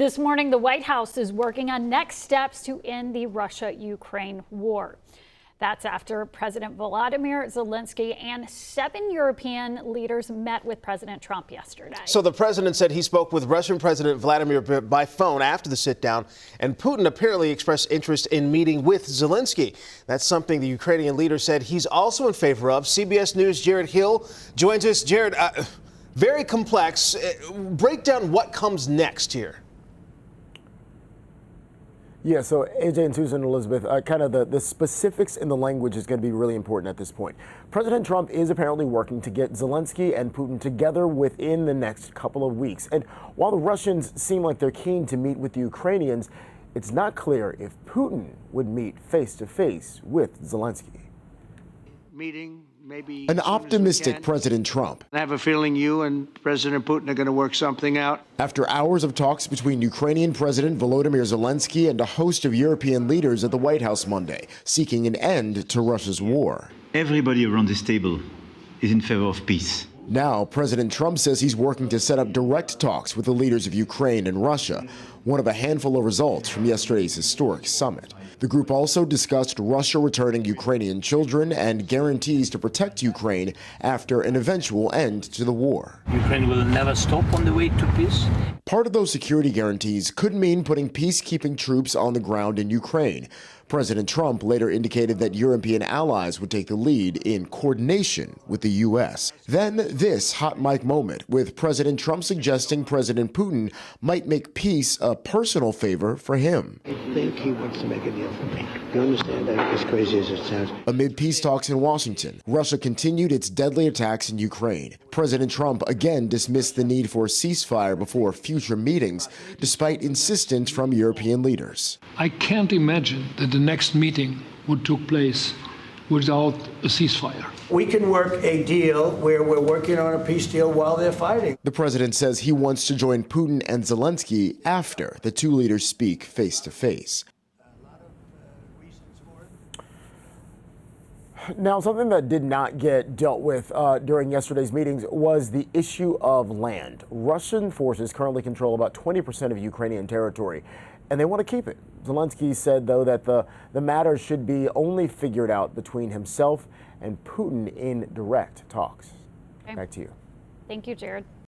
This morning, the White House is working on next steps to end the Russia-Ukraine war. That's after President Volodymyr Zelensky and 7 European leaders met with President Trump yesterday. So the president said he spoke with Russian President Vladimir by phone after the sit-down, and Putin apparently expressed interest in meeting with Zelensky. That's something the Ukrainian leader said he's also in favor of. CBS News' Jared Hill joins us. Jared, very complex. Break down what comes next here. Yeah, so AJ and Susan, Elizabeth, kind of the specifics in the language is going to be really important at this point. President Trump is apparently working to get Zelensky and Putin together within the next couple of weeks. And while the Russians seem like they're keen to meet with the Ukrainians, it's not clear if Putin would meet face-to-face with Zelensky. Meeting maybe an optimistic President Trump. I have a feeling you and President Putin are going to work something out. After hours of talks between Ukrainian President Volodymyr Zelensky and a host of European leaders at the White House Monday, seeking an end to Russia's war. Everybody around this table is in favor of peace. Now, President Trump says he's working to set up direct talks with the leaders of Ukraine and Russia, one of a handful of results from yesterday's historic summit. The group also discussed Russia returning Ukrainian children and guarantees to protect Ukraine after an eventual end to the war. Ukraine will never stop on the way to peace. Part of those security guarantees could mean putting peacekeeping troops on the ground in Ukraine. President Trump later indicated that European allies would take the lead in coordination with the U.S. Then this hot mic moment with President Trump suggesting President Putin might make peace a personal favor for him. I think he wants to make a deal for me. You understand that, as crazy as it sounds? Amid peace talks in Washington, Russia continued its deadly attacks in Ukraine. President Trump again dismissed the need for a ceasefire before future meetings, despite insistence from European leaders. I can't imagine that the next meeting would take place without a ceasefire. We can work a deal where we're working on a peace deal while they're fighting. The president says he wants to join Putin and Zelensky after the two leaders speak face to face. Now, something that did not get dealt with during yesterday's meetings was the issue of land. Russian forces currently control about 20% of Ukrainian territory, and they want to keep it. Zelensky said, though, that the matter should be only figured out between himself and Putin in direct talks. Okay. Back to you. Thank you, Jared.